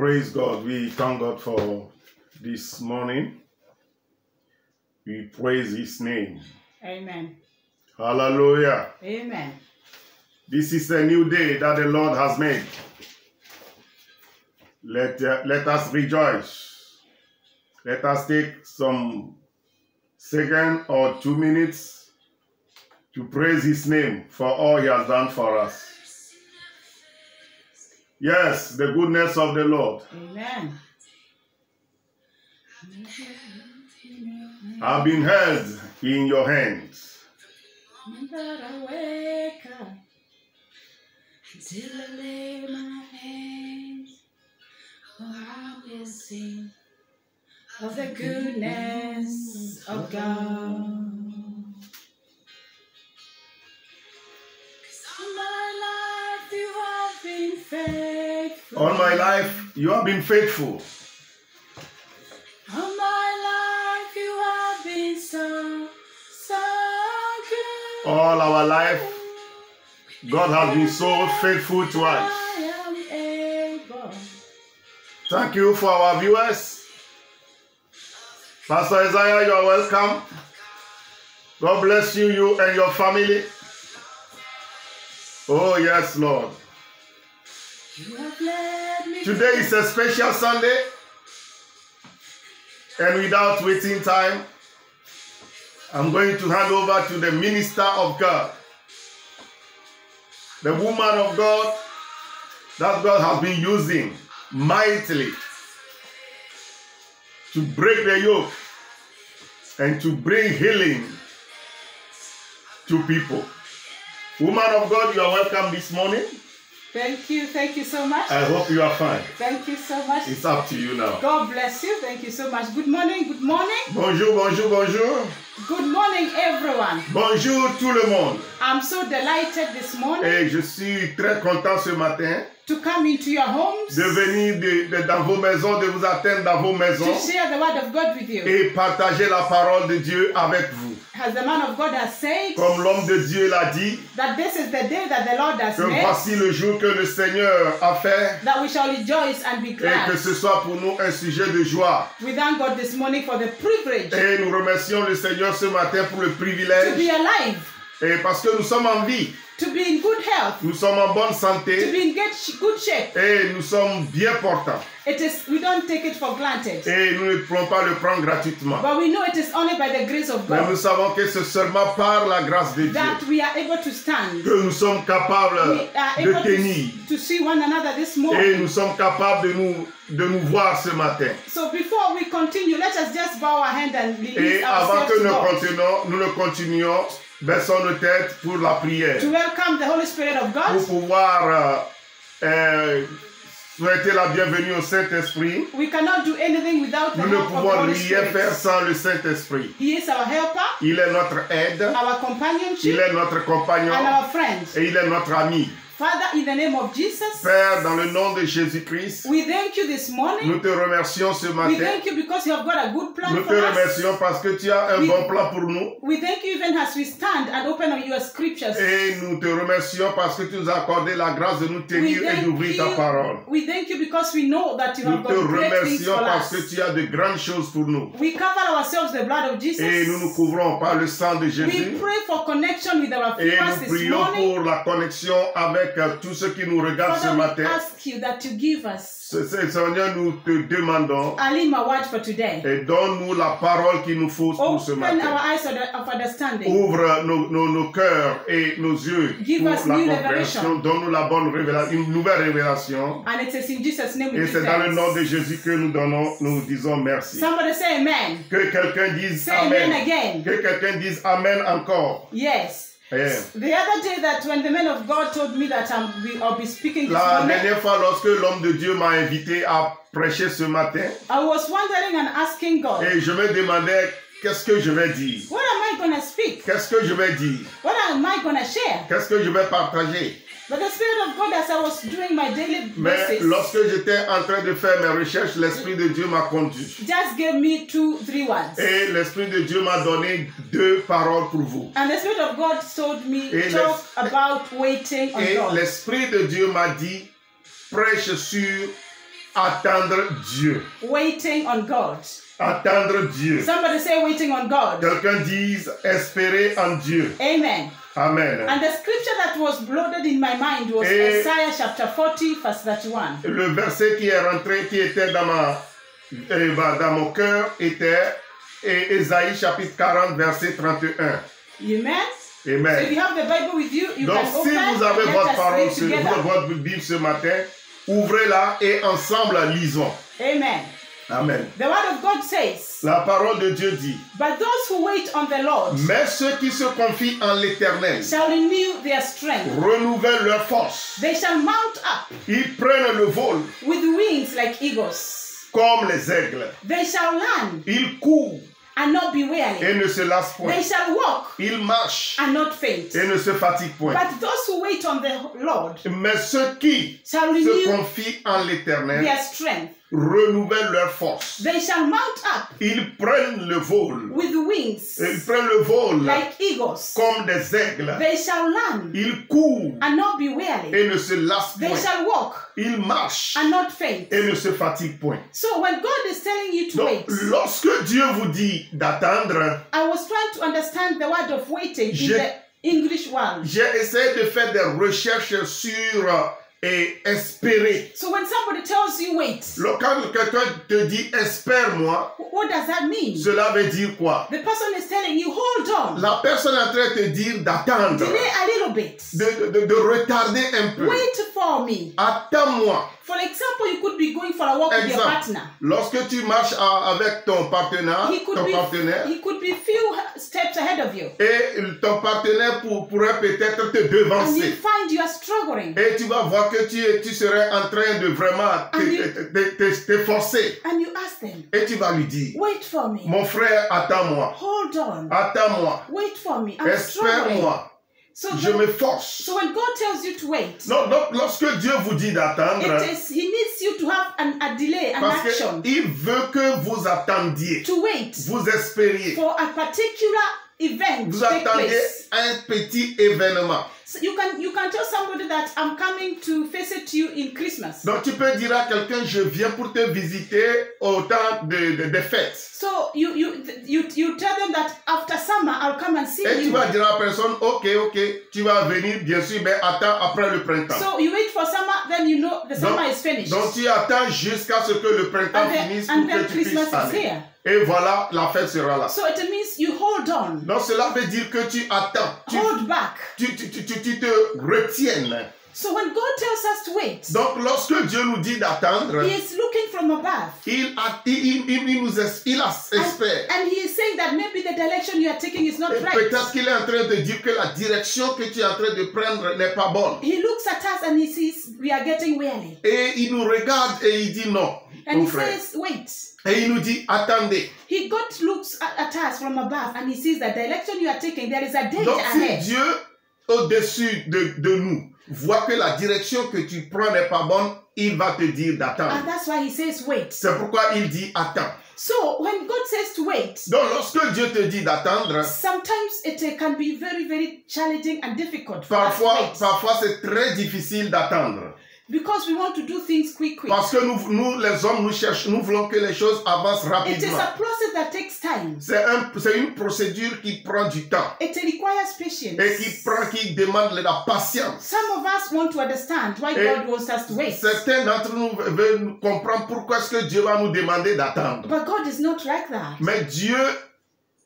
Praise God. We thank God for this morning. We praise His name. Amen. Hallelujah. Amen. This is a new day that the Lord has made. Let us rejoice. Let us take some second or 2 minutes to praise His name for all He has done for us. Yes, the goodness of the Lord. Amen. Have been held in your hands. That I wake up until I lay my hands, for I will sing of the goodness of God. All my life you have been faithful. All my life you have been so good. All our life, God has been so faithful to us. Thank you for our viewers. Pastor Isaiah, you are welcome. God bless you, you and your family. Oh yes, Lord. Today is a special Sunday, and without wasting time, I'm going to hand over to the minister of God, the woman of God that God has been using mightily to break the yoke and to bring healing to people. Woman of God, you are welcome this morning. Thank you so much. I hope you are fine. Thank you so much. It's up to you now. God bless you. Thank you so much. Good morning, good morning. Bonjour, bonjour, bonjour. Good morning, everyone. Bonjour tout le monde. I'm so delighted this morning. Et je suis très content ce matin to come into your homes, de venir dans vos maisons, de vous atteindre dans vos maisons to share the word of God with you. Et partager la parole de Dieu avec vous. As the man of God has said, comme l'homme de Dieu l'a dit, that this is the day that the Lord has que made, voici le jour que le Seigneur a fait, that we shall rejoice and be glad. Et que ce soit pour nous un sujet de joie. We thank God this morning for the privilege. Et nous remercions le Seigneur ce matin pour le privilège. To be alive. Et parce que nous sommes en vie. To be in good health. Nous sommes en bonne santé. To be in good shape. Et nous sommes bien portants. We don't take it for granted. Et nous ne pouvons pas le prendre gratuitement. But we know it is only by the grace of God. Mais nous savons que c'est seulement par la grâce de Dieu that we are able to stand. Que nous sommes capables de tenir. To see one another this morning. Et nous sommes capables de nous voir ce matin. So before we continue, let us just bow our hand and release Et avant que ourselves nous ne continuions, baissons nos têtes pour la prière. To welcome the Holy Spirit of God. Pour pouvoir souhaiter la bienvenue au Saint-Esprit. We cannot do anything without the Nous ne help of the pouvons Holy rien Spirit. faire sans le Saint-Esprit. He is our helper. Il est notre aide. Our companionship. Il est notre compagnon. And our friend. Et il est notre ami. Father, in the name of Jesus, Père, dans le nom de Jésus-Christ, we thank you this morning. Nous te remercions ce matin. We thank you because you have got a good plan Nous for te us. remercions parce que tu as un bon plan pour nous. We thank you even as we stand and open your scriptures. Et nous te remercions parce que tu nous as accordé la grâce de nous tenir et d'ouvrir ta parole. We thank you because we know that you Nous have te got great things remercions for parce us. que tu as de grandes choses pour nous. We cover ourselves the blood of Jesus. Et nous nous couvrons par le sang de We Jésus. pray for connection with our Et viewers nous this prions morning. pour la connexion avec tous ceux qui nous regardent ce Father, matin. we ask you that you give us Seigneur, nous te demandons Alima word for today. et donne-nous la parole qu'il nous faut pour ce Open matin. our eyes of understanding. Ouvre nos cœurs et nos yeux Give pour us la new compréhension. revelation. Donne-nous la bonne révélation, une nouvelle révélation. And it is in Jesus' name we Et give c'est dans le thanks. nom de Jésus que nous disons merci. Somebody say amen. Que quelqu'un dise Say amen Amen. again. Que quelqu'un dise Amen encore. Yes. Yeah. The other day that when the man of God told me that I'll be speaking this La morning, dernière fois, lorsque l'homme de Dieu m'a invité à prêcher ce matin, I was wondering and asking God, et je me demandais qu'est-ce que je vais dire. what am I going to speak? Qu'est-ce que je vais dire? What am I going to share? Qu'est-ce que je vais partager? But the Spirit of God, as I was doing my daily Mais basis, lorsque j'étais en train de faire mes recherches, l'Esprit de Dieu m'a conduit. just gave me 2-3 words. Et l'Esprit de Dieu m'a donné 2 paroles pour vous. And the Spirit of God told me, Et talk about waiting on Et God. l'Esprit de Dieu m'a dit, prêche sur attendre Dieu. Waiting on God. Attendre Dieu. Somebody say waiting on God. Quelqu'un dise espérer en Dieu. Amen. Amen. And the scripture that was loaded in my mind was Isaiah chapter 40, verse 31. Le verset qui est rentré, qui était dans mon cœur, était Ésaïe chapitre 40, verset 31. Amen. Amen. So if you have the Bible with you, you Donc, can si open vous avez and votre let us parole, read together. votre Bible ce matin, ouvrez-la et ensemble lisons. Amen. Amen. The word of God says, La parole de Dieu dit, but those who wait on the Lord mais ceux qui se confient en l'Éternel shall renew their strength. renouvellent leur force. They shall mount up Ils prennent le vol with wings like eagles. comme les aigles. They shall run Ils courent and not be weary. et ne se lassent point. They shall walk Ils marchent and not faint. et ne se fatiguent point. But those who wait on the Lord Mais ceux qui shall se renew confient en l'Éternel their strength. renouvellent leur force. They shall mount up Ils prennent le vol. with wings Ils prennent le vol like eagles. comme des aigles. They shall run Ils courent and not be weary. et ne se lassent They point. shall walk Ils marchent and not faint. et ne se fatiguent point. So when God is telling you to Donc, wait, lorsque Dieu vous dit d'attendre, I was trying to understand the word of waiting in Je- the English world. j'ai essayé de faire des recherches sur et espérer. So when somebody tells you wait, Quand quelqu'un te dit espère-moi, what does that mean? cela veut dire quoi? The person is telling you, hold on, La personne est en train de te dire d'attendre, delay a little bit, de retarder un peu. wait for me. Attends-moi. For example, you could be going for a walk with your Exemple, partner. lorsque tu marches avec ton partenaire, He could be few steps ahead of you, et ton partenaire pourrait peut-être te and you devancer. find you are struggling, Et tu vas voir que tu serais en train de vraiment t'efforcer. and you ask them, Et tu vas lui dire, wait for me, mon frère, attends-moi. hold on, Attends-moi. wait for me, I'm struggling. Espère-moi. So, Je m'efforce. so when God tells you to wait, Non, donc lorsque Dieu vous dit d'attendre, He needs you to have a delay, an parce action, qu'il veut que vous attendiez, to wait vous espériez, for a particular event vous to take attendiez place. un petit événement. So you can tell somebody that I'm coming to visit you in Christmas. Donc tu peux dire à quelqu'un, je viens pour te visiter au temps des fêtes. So you tell them that after summer I'll come and see Et tu you. vas dire à la personne, ok, tu vas venir, bien sûr, mais attends après le printemps. So you wait for summer, then you know the summer is finished. Donc tu attends jusqu'à ce que le printemps finisse pour and que then tu puisses Christmas is aller. here. Et voilà, la fête sera là. So it means you hold on, Donc cela veut dire que tu attends, hold back. tu te retiennes. So when God tells us to wait, Donc lorsque Dieu nous dit d'attendre, He is looking from above. il espère. And He is saying that maybe the direction you are taking is not Et right. peut-être qu'il est en train de dire que la direction que tu es en train de prendre n'est pas bonne. He looks at us and He sees we are getting weary. Et il nous regarde et il dit non, And mon He frère. says, wait. Et il nous dit, attendez. God looks at us from above and He sees the direction you are taking. There is a danger Donc si ahead. Dieu, au-dessus de nous, voit que la direction que tu prends n'est pas bonne, il va te dire And d'attendre. that's why He says, wait. C'est pourquoi il dit attends. So when God says to wait, Donc lorsque Dieu te dit d'attendre, sometimes it can be very, very challenging and difficult for us to wait. parfois c'est très difficile d'attendre. Because we want to do things quick. Parce que nous les hommes, nous voulons que les choses avancent It is rapidement. a process that takes time. C'est une procédure qui prend du temps It requires patience. et qui demande la patience. Some of us want to understand why Et God wants us to wait. Certains d'entre nous veulent comprendre pourquoi est-ce que Dieu va nous demander d'attendre. But God is not like that. Mais Dieu,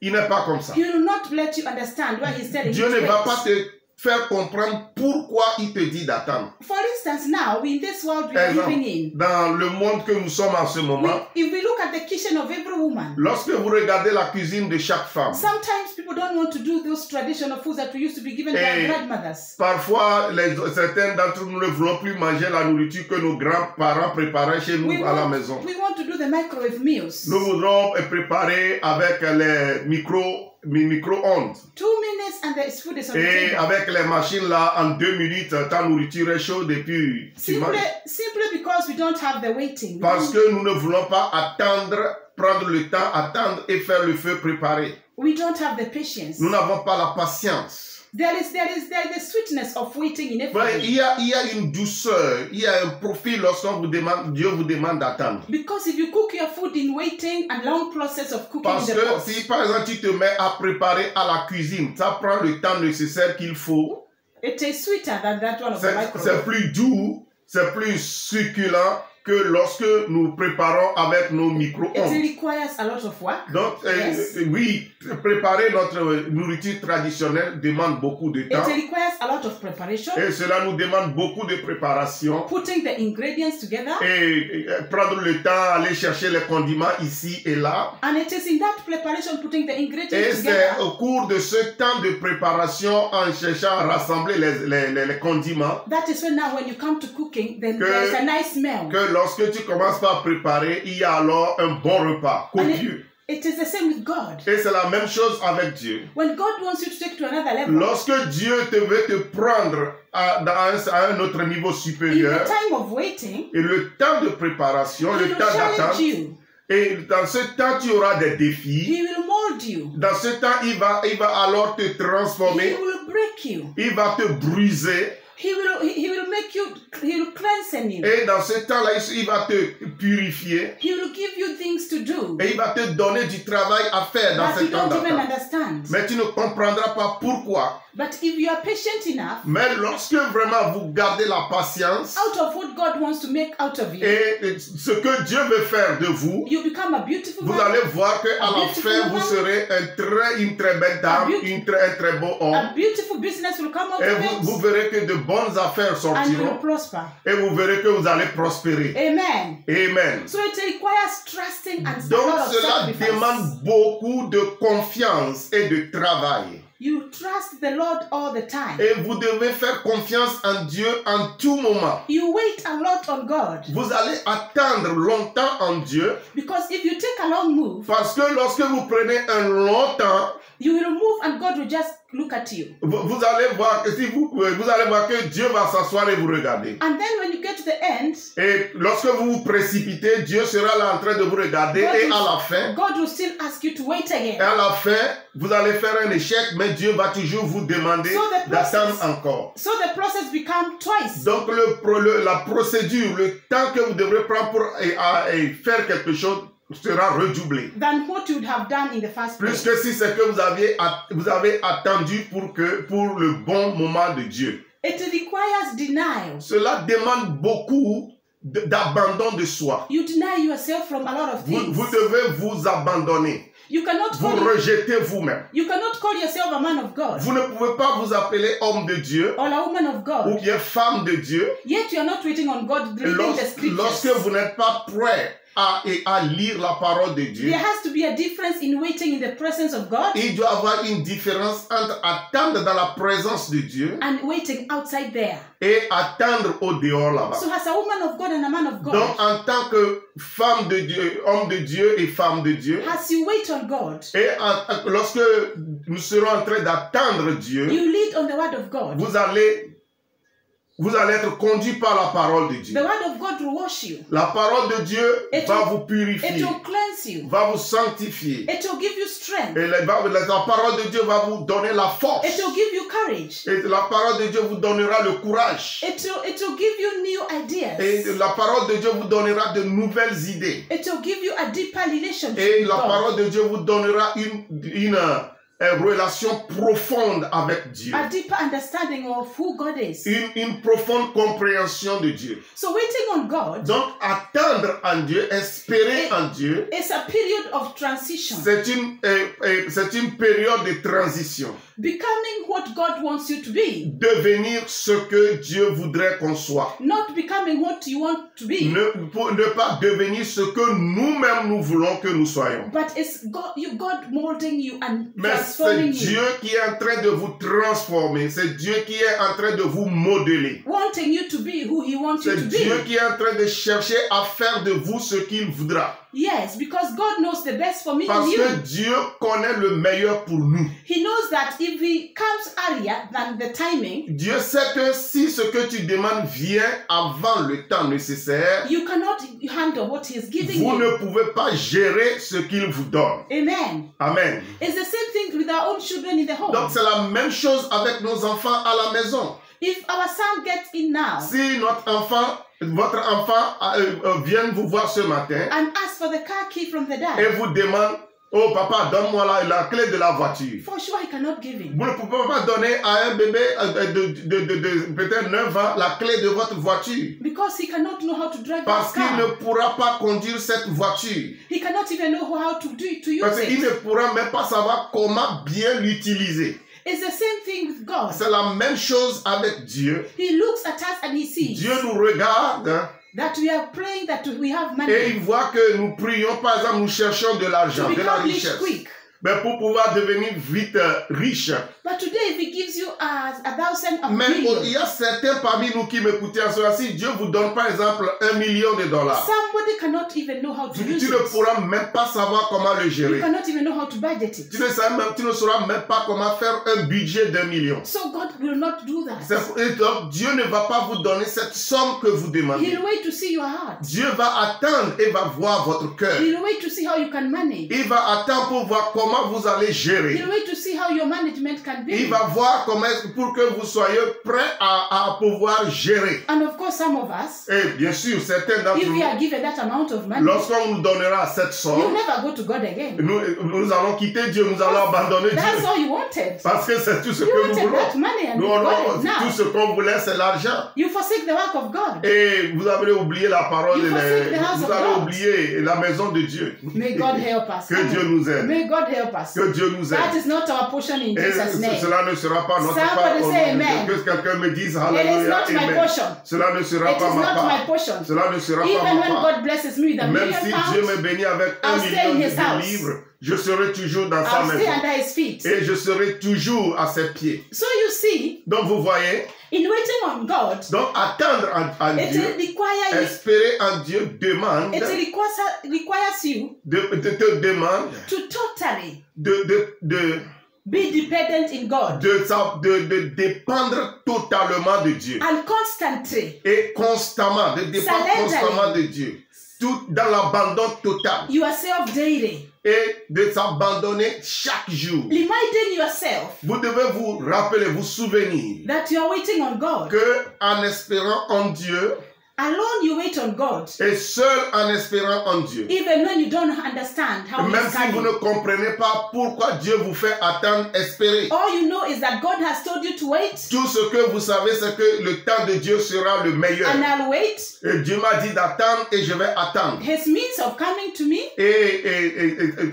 il n'est pas comme ça. He will not let you understand why He's telling Dieu you ne to va wait. pas te faire comprendre pourquoi il te dit d'attendre. For instance, now in this world we are living in, Dans le monde que nous sommes en ce moment, if we look at the kitchen of every woman, lorsque vous regardez la cuisine de chaque femme, sometimes people don't want to do those traditional foods that we used to be given by our grandmothers. parfois certains d'entre nous ne voulons plus manger la nourriture que nos grands-parents préparaient chez nous à la maison. We want to do the microwave meals. Nous voudrons préparer avec les micro-ondes. 2 minutes and the food is on the Et table. avec les machines là, en 2 minutes, ta nourriture est chaude et puis tu manges. Simply because we don't have the waiting. Parce que nous ne voulons pas attendre, prendre le temps, attendre et faire le feu préparé. We don't have the patience. Nous n'avons pas la patience. There is the sweetness of waiting in Ouais, everything. il y a une douceur, il y a un profil lorsqu'on vous demande, Dieu vous demande d'attendre. Because if you cook your food in waiting and long process of cooking Parce in the que pot, si par exemple tu te mets à préparer à la cuisine, ça prend le temps nécessaire qu'il faut. it tastes sweeter than that one of the C'est microwave. plus doux, c'est plus succulent que lorsque nous préparons avec nos It micro-ondes. requires a lot of work. Donc, Yes. oui, préparer notre nourriture traditionnelle demande beaucoup de It temps. requires a lot of preparation. Et cela nous demande beaucoup de préparation. Putting the ingredients together. Et prendre le temps, aller chercher les condiments ici et là. And it is in that preparation, putting the Et ingredients c'est together, au cours de ce temps de préparation, en cherchant à rassembler les condiments, that is when now when you come to cooking, then Que- there's a nice smell. que lorsque tu commences par préparer, il y a alors un bon repas, And copieux. it is the same with God. Et c'est la même chose avec Dieu. When God wants you to take to another level, Lorsque Dieu veut te prendre à un autre niveau in supérieur, the time of waiting, et le temps de préparation, He le will temps challenge d'attente, you. et dans ce temps, tu auras des défis. He will mold you. Dans ce temps, il va alors te He transformer, will break you. il va te briser. He will make you, he will cleanse you. Et dans ce temps-là, il va te purifier. He will give you things to do Et il va te donner du travail à faire dans that ce you temps don't even d'attente. understand. Mais tu ne comprendras pas pourquoi. But if you are patient enough, Mais lorsque vraiment vous gardez la patience out of what God wants to make out of you, et ce que Dieu veut faire de vous, you become a beautiful vous man, allez voir qu'à la beautiful fin, vous woman, serez une très belle dame, un très beau homme. a beautiful business will come out Et of vous it, verrez que de bonnes affaires and you will sortiront. prosper. Et vous verrez que vous allez prospérer. Amen. Amen. So it requires trusting and a Donc lot of cela sacrifice. demande beaucoup de confiance et de travail. You trust the Lord all the time. Et vous devez faire confiance en Dieu en tout moment. You wait a lot on God, Vous allez attendre longtemps en Dieu because if you take a long move, parce que lorsque vous prenez un long temps, you will move and God will just look at you. vous allez voir que vous allez voir que Dieu va s'asseoir et vous regarder. And then when you get to the end, Et lorsque vous vous précipitez, Dieu sera là en train de vous regarder et à la fin, God will still ask you to wait et again. à la fin, vous allez faire un échec, mais Dieu va toujours vous demander So the process- d'attendre encore. So the process becomes twice. Donc la procédure, le temps que vous devrez prendre pour faire quelque chose sera redoublé. Than what you would have done in the first Plus place. que si c'est que vous avez attendu pour le bon moment de Dieu. It requires denial. Cela demande beaucoup d'abandon de soi. You deny yourself from a lot of Vous things. devez vous abandonner, You cannot vous call rejeter vous-même. you cannot call yourself a man of God Vous ne pouvez pas vous appeler homme de Dieu or a woman of ou God. bien femme de Dieu Yet you are not waiting on God reading the scriptures. lorsque vous n'êtes pas prêt à lire la parole de Dieu. There has to be a difference in waiting in the presence of God Il doit y avoir une différence entre attendre dans la présence de Dieu and waiting outside there. et attendre au dehors là-bas. So as a woman of God and a man of God, Donc, en tant que femme de Dieu, homme de Dieu et femme de Dieu, as you wait on God, et lorsque nous serons en train d'attendre Dieu, you lead on the word of God. vous allez être conduit par la parole de The Dieu. word of God will wash you. La parole de Dieu It va will- vous purifier, It will cleanse you. va vous sanctifier. It will give you strength. Et la parole de Dieu va vous donner la force. It will give you courage. Et la parole de Dieu vous donnera le courage. It will give you new Et ideas. la parole de Dieu vous donnera de nouvelles idées. It will give you a deeper relationship Et with la God. parole de Dieu vous donnera une relation profonde avec Dieu. A deeper understanding of who God is. Une profonde compréhension de Dieu. So waiting on God Donc, attendre en Dieu, espérer en Dieu, is a period of transition. c'est une période de transition. Becoming what God wants you to be. Devenir ce que Dieu voudrait qu'on soit. Not becoming what you want to be. Pour ne pas devenir ce que nous-mêmes nous voulons que nous soyons. But it's God molding you and Mais c'est transforming Dieu you. qui est en train de vous transformer. C'est Dieu qui est en train de vous modeler. Wanting you to be who He wants you C'est to Dieu be. qui est en train de chercher à faire de vous ce qu'il voudra. Yes, because God knows the best for me and Parce you. que Dieu connaît le meilleur pour nous. He knows that if He comes earlier than the timing, Dieu sait que si ce que tu demandes vient avant le temps nécessaire, you cannot handle what He is giving vous you. ne pouvez pas gérer ce qu'il vous donne. Amen. Amen. It's the same thing with our own children in the home. Donc c'est la même chose avec nos enfants à la maison. If our son gets in now Si votre enfant vient vous voir ce matin and asks for the car key from the et dad, vous demande, oh papa, donne-moi la clé de la voiture. for sure he cannot give him. Vous ne pouvez pas donner à un bébé de peut-être 9 ans la clé de votre voiture. Because he cannot know how to drive Parce that qu'il ne car. pourra pas conduire cette voiture. He cannot even know how to do it, to Parce use qu'il ne it. pourra même pas savoir comment bien l'utiliser. It's the same thing with God. C'est la même chose avec Dieu. He looks at us and he sees Dieu nous regarde that we are praying, that we have et money il voit que nous prions, par exemple, nous cherchons de l'argent, to de la become rich richesse. quick. Mais pour pouvoir devenir vite riche. But today, if he gives you 1,000 of Mais il millions, y a certains parmi nous qui m'écoutaient à cela. Si Dieu vous donne par exemple $1 million, somebody cannot even know how to use tu ne it. pourras même pas savoir comment le You gérer. cannot even know how to budget it. Tu ne sauras même pas comment faire un budget d'1 million. So God will not do that. Et donc, Dieu ne va pas vous donner cette somme que vous demandez. He'll wait to see your heart. Dieu va attendre et va voir votre cœur. He'll wait to see how you can manage. Il va attendre pour voir comment vous allez gérer. He'll wait to see how your management can Il be. va voir comment pour que vous soyez prêts à pouvoir gérer. And of course, some of us, Et bien sûr, certains d'entre if we nous, are given that amount of money, lorsqu'on nous donnera cette you'll somme, never go to God again. nous allons quitter Dieu, nous allons abandonner That's Dieu. all you wanted. Parce que c'est tout ce You que nous wanted that voulons. money and Nous, you got tout it now. ce qu'on voulait, c'est l'argent. You forsake the work of God. Et vous avez oublié la parole, You forsake the house vous of avez God. oublié la maison de Dieu. May God help us. Que Dieu nous aide. May God help us. Que Dieu nous That aide. is not our portion in Et Jesus' name. cela ne sera pas notre Somebody part. Au say nom de amen. Dieu. Que quelqu'un me dise It is Alléluia. not my Amen. portion. Cela ne sera It pas is ma not my part. portion. Cela ne sera pas Even ma when part. God blesses me with a Même million si Dieu pounds, me bénit avec I'll 1 stay in million his de house. livres, je serai toujours dans sa I'll stay maison. under his feet. Et je serai toujours à ses pieds. So you see, Donc vous voyez, in waiting on God, donc attendre en it Dieu, requires espérer en Dieu demande, requires you te demande to totally de be dependent in God de dépendre totalement de Dieu. and constantly Et constamment, de dépendre Surrendering. constamment de Dieu. Tout dans l'abandon total. yourself daily, Et de s'abandonner chaque jour. reminding yourself Vous devez vous rappeler, vous souvenir that you are waiting on God. que en espérant en Dieu, Alone you wait on God, et seul en espérant en Dieu, even when you don't understand how même He's si vous ne coming. comprenez pas pourquoi Dieu vous fait attendre, espérer. All you know is that God has told you to wait, Tout ce que vous savez, c'est que le temps de Dieu sera le meilleur. and I'll wait. Et Dieu m'a dit d'attendre et je vais attendre. His means of coming to me, Et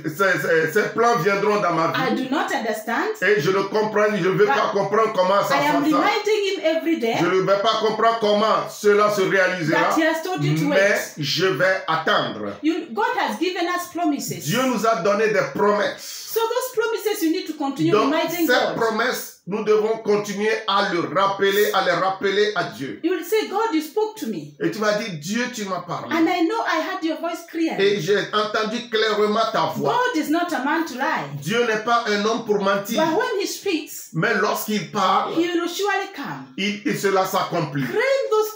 ces plans viendront dans ma I vie. do not understand. Et je ne comprends, je ne vais pas comprendre comment ça I am se passe. reminding Him every day Je ne vais pas comprendre comment cela se réalisera. that He has told you to Mais wait. je vais attendre. God has given us promises. Dieu nous a donné des promesses. So those promises you need to continue Donc, reminding ces God. promesses, nous devons continuer à les rappeler à Dieu. You will say, God, you spoke to me. Et tu vas dire, Dieu, tu m'as parlé. And I know I heard your voice clearly. Et j'ai entendu clairement ta voix. God is not a man to lie. Dieu n'est pas un homme pour mentir. But when He speaks, Mais lorsqu'il parle, He will surely come. cela s'accomplit. Claim those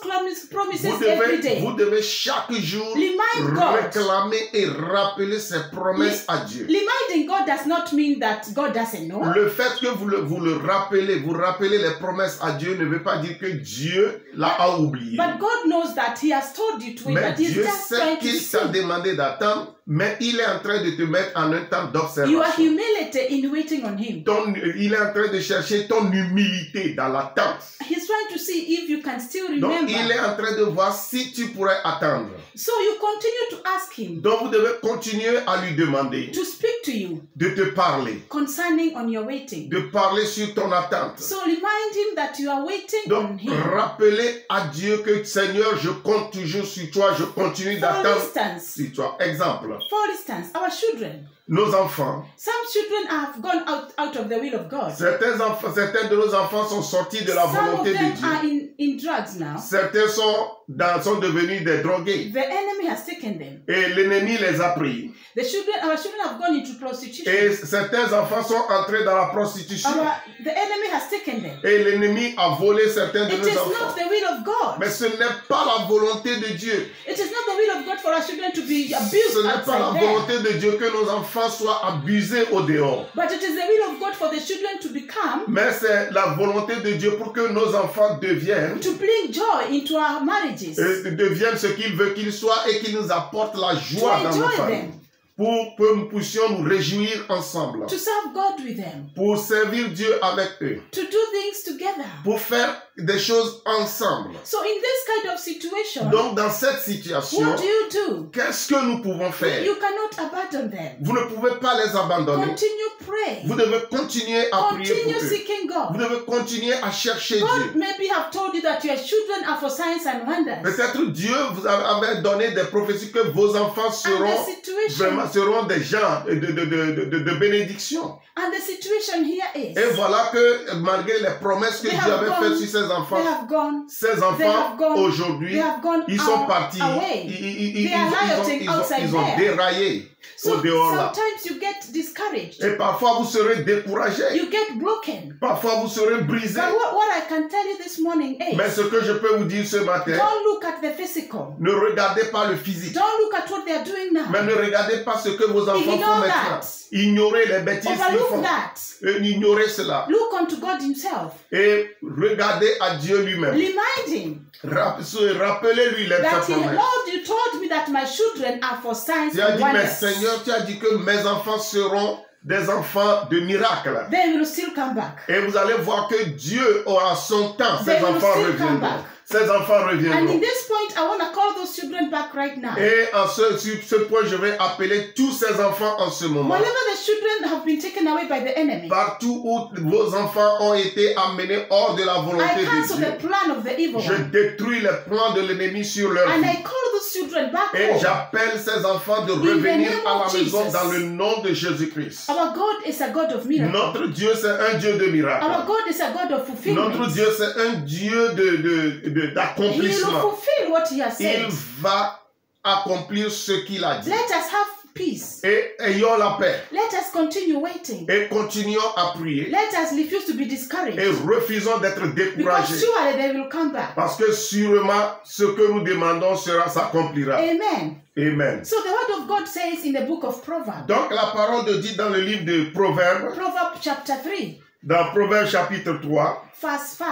promises every day. Vous devez chaque jour Remind God. réclamer et rappeler ses promesses à Dieu. Reminding God does not mean that God doesn't know. Le fait que vous le rappelez, vous rappelez les promesses à Dieu ne veut pas dire que Dieu l'a oublié. But God knows that He has told you to wait, Mais but He's Dieu just sait trying to qu'il t'a see. demandé d'attendre, mais il est en train de te mettre en un temps Your d'observation. humility in waiting on Him. Il est en train de chercher ton humilité dans l'attente. He's trying to see if you can still Donc, remember. il est en train de voir si tu pourrais attendre. So you continue to ask Him Donc, vous devez continuer à lui demander to speak to you de te parler, concerning on your waiting. de parler sur ton attente. So remind Him that you are waiting on Donc, Him. rappelez à Dieu que Seigneur, je compte toujours sur toi, je continue For d'attendre instance, sur toi. Exemple, our children. nos enfants. Some children have gone out of the will of God. Certains de nos enfants sont sortis de la Some of volonté de them Dieu. are in drugs now. Certains sont devenus des drogués. The enemy has taken them. Et l'ennemi les a pris. Our children have gone into prostitution. Et certains enfants sont entrés dans la prostitution. The enemy has taken them. Et l'ennemi a volé certains de It nos is not enfants. the will of God. Mais ce n'est pas la volonté de Dieu. It is not the will of God for our children to be abused Ce n'est pas la outside there. volonté de Dieu que nos enfants enfants soient abusés au dehors. But it is the will of God for the children to become, Mais c'est la volonté de Dieu pour que nos enfants deviennent to bring joy into our marriages, deviennent ce qu'il veut qu'ils soient et qu'ils nous apportent la to joie dans nos enjoy familles. them, Pour que nous puissions nous réjouir ensemble. to serve God with them, Pour servir Dieu avec eux. to do things together. Pour faire des choses ensemble. So in this kind of situation, Donc dans cette situation, what do you do? qu'est-ce que nous pouvons faire? You cannot abandon them. Vous ne pouvez pas les abandonner. Continue praying. Vous devez continuer à prier pour Continue eux. seeking Vous God. devez continuer à chercher God Dieu. maybe have told you that your children are for signs and wonders. Peut-être Dieu vous avait donné des prophéties que vos enfants And seront the situation, vraiment seront des gens de bénédiction. and the situation here is, Et voilà que malgré les promesses que They Dieu have avait gone. faites sur ses enfants, they have gone, ces They enfants have gone. aujourd'hui, they have gone ils sont out- partis, away. ils They are rioting outside ont there. déraillé au So dehors là. sometimes you get discouraged. Et parfois vous serez découragé, You get broken. parfois vous serez brisé. But what I can tell you this morning Mais is, ce que je peux vous dire ce matin, don't look at the physical. ne regardez pas le physique, Don't look at what they are doing mais now. ne regardez pas ce que vos enfants Ignore font maintenant. that. Ignorez les bêtises qu'ils Overlook font. that. Ignorez cela. Look unto God himself. Et regardez à Dieu lui-même. Remind him Rappelez-lui les that, promesses. Lord, you told me that my children are for signs Tu as and dit, mais wonders. Seigneur, tu as dit que mes enfants seront des enfants de miracles. They will still come back. Et vous allez voir que Dieu aura son temps. They Ses will enfants still come reviendront. back. Ses enfants And in reviendront. this point, I want to call those children back right now. Et sur ce point, je vais appeler tous ces enfants en ce moment. Whenever the children have been taken away by the enemy, Partout où vos enfants ont été amenés hors de la I volonté de cancel Dieu, the plan of the evil je one. détruis les plans de l'ennemi sur leur And vie. I call those children back Et home. j'appelle ces enfants de the revenir name à la of maison Jesus. dans le nom de Jésus-Christ. Our God is a God of miracles. Notre Dieu, c'est un Dieu de miracles. Our God is a God of fulfillment. Notre Dieu, c'est un Dieu He will d'accomplissement. fulfill what he has Il said. va accomplir ce qu'il a dit. Let us have peace. Et ayons la paix. Let us continue waiting. Et continuons à prier. Let us refuse to be Et discouraged. refusons d'être Because découragés. surely they will come back. Parce que sûrement, ce que nous demandons s'accomplira. Amen. Amen. So the word of God says in the book of Proverbs, Donc la parole de Dieu dans le livre de Proverbes, Proverbs chapter 3, dans Proverbes chapitre 3, verse 5.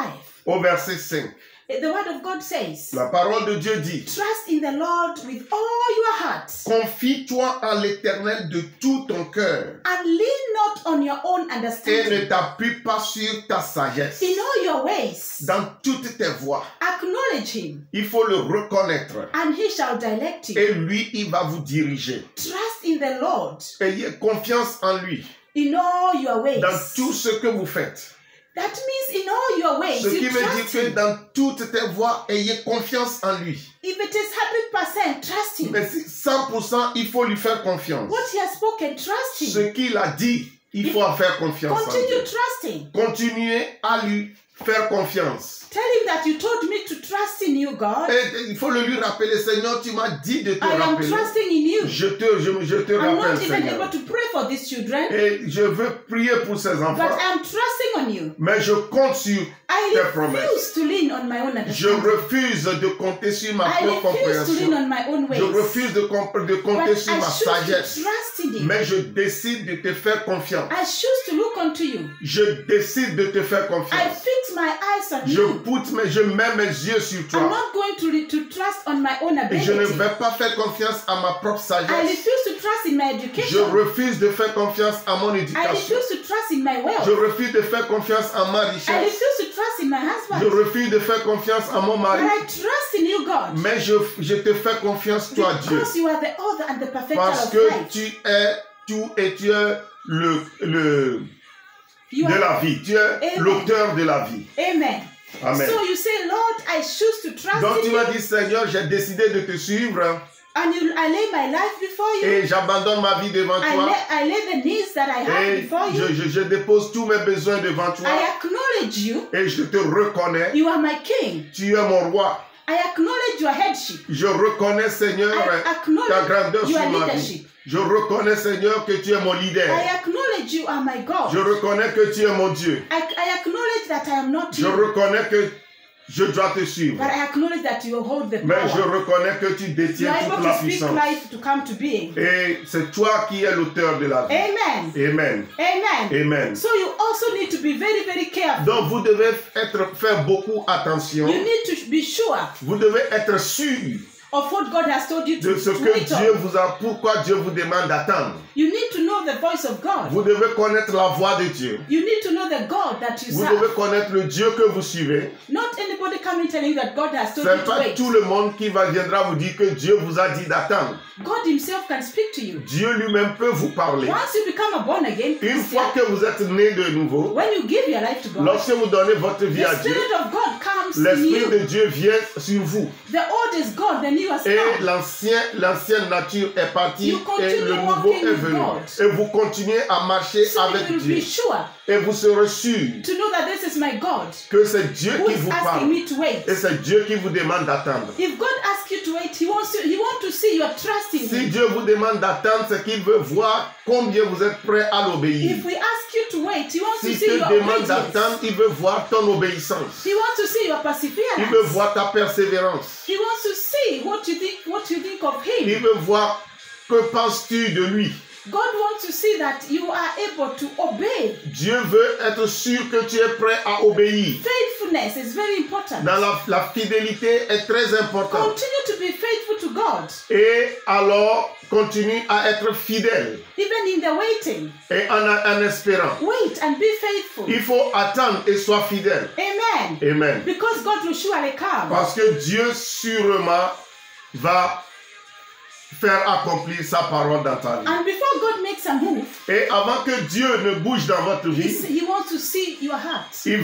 au verset 5. The word of God says, La parole de Dieu dit, trust in the Lord with all your heart confie-toi en l'Éternel de tout ton cœur and lean not on your own et ne understanding. t'appuie pas sur ta sagesse. In all your ways, Dans toutes tes voies, acknowledge him, il faut le reconnaître and he shall direct you. et lui, il va vous diriger. Trust in the Lord Ayez confiance en lui in all your ways. dans tout ce que vous faites. That means in all your ways, Ce qui you veut dire trust que him. dans toutes tes voies, ayez confiance en lui. If it is 100%, trust him. Mais si 100%, il faut lui faire confiance. What he has spoken, trust Ce him. qu'il a dit, il faut en faire confiance en Continue Dieu. trusting. Continuez à lui faire confiance. Tell him that you told me to trust in you, God. Et il faut le lui rappeler, Seigneur, tu m'as dit de te I am rappeler. trusting in you. Je te I'm rappelle, not even Seigneur. able to pray for these children, Et je veux prier pour ces but enfants. I'm trusting on you. Mais je compte sur I tes promesses. refuse to lean on my own Je understanding. refuse de compter sur ma I propre refuse to lean compréhension. on my own ways. Je refuse de compter But sur I ma choose sagesse. to trust in you. Mais je décide de te faire confiance. I choose to look unto you. Je décide de te faire I confiance. fix my eyes on Je you. mets mes yeux sur I'm toi. not going to trust on my own Et je ne ability. vais pas faire confiance à ma propre I sagesse. refuse to trust in my Je education. refuse de faire confiance à mon I éducation. refuse to trust in my Je wealth. refuse de faire confiance à ma I richesse. refuse to trust in my Je husband. refuse de faire confiance à mon But mari. I trust in you, God. Mais je te fais confiance, toi, Dieu. Because you are the author and the perfecter Parce of que life. tu es tout et tu es You de are, la vie. Tu es Amen. l'auteur de la vie. amen. Amen. So you say, Lord, I choose to trust Donc in tu you. m'as dit, Seigneur, j'ai décidé de te suivre And I lay my life before you. et j'abandonne ma vie devant toi. I lay the needs that I have Et before you. je dépose tous mes besoins devant toi I acknowledge you. et je te reconnais. You are my king. Tu es mon roi. I acknowledge your headship. Je reconnais, Seigneur, I ta acknowledge grandeur your sur ma vie. leadership. Je reconnais, Seigneur, que tu es mon leader. I acknowledge you are my God. Je reconnais que tu es mon Dieu. I acknowledge that I am not Je you. reconnais que je dois te suivre. But I acknowledge that you hold the Mais je power. reconnais que tu You détiens are able toute la to speak puissance. life to come to being. Et c'est toi qui es l'auteur de la vie. Amen. Amen. Amen. Amen. So you also need to be very, very careful. Donc vous devez faire beaucoup attention. You need to be sure Vous devez être sûr of what God has told you de to ce que wait Dieu on. vous a, pourquoi Dieu vous demande d'attendre. You need to know the voice of God. Vous devez connaître la voix de Dieu. You need to know the God that you Vous devez serve. connaître le Dieu que vous suivez. Not anybody coming telling you that God has Ce told you n'est to pas wait. tout le monde qui viendra vous dire que Dieu vous a dit d'attendre. God himself can speak to you. Dieu lui-même peut vous parler. Once you become a born again Une Christian, fois que vous êtes né de nouveau, when you give your life to God, lorsque vous donnez votre vie the à Dieu, Spirit of God comes in l'Esprit you. de Dieu vient sur vous. The old is gone, the new has Et come. l'ancienne nature est partie You et continue le nouveau walking est with venu. God. Et vous continuez à marcher So avec you will Dieu. be sure Et vous serez sûr to know that this is my God que c'est Dieu who qui is vous asking parle. me to wait. Et c'est Dieu qui vous demande d'attendre. If God asks you to wait, He wants to see you are trusting Si Him. Dieu vous demande d'attendre, c'est qu'il veut voir combien vous êtes prêt à l'obéir. If we ask you to wait, He wants S'il to see te your demande obedience. d'attendre, il veut voir ton obéissance. He wants to see your Il veut perseverance. voir ta persévérance. He wants to see what you think of Il Him. veut voir que penses-tu de lui. God wants to see that you are able to obey. Dieu veut être sûr que tu es prêt à obéir. Faithfulness is very important. Dans la fidélité est très importante. Continue to be faithful to God, Et alors, continue à être fidèle. even in the waiting. Et en espérant. Wait and be faithful. Il faut attendre et sois fidèle. Amen. Amen. Because God will surely come. Parce que Dieu sûrement va faire accomplir sa parole dans ta vie. And before God makes a move, Et avant que Dieu ne bouge dans votre vie, He wants to see your heart. il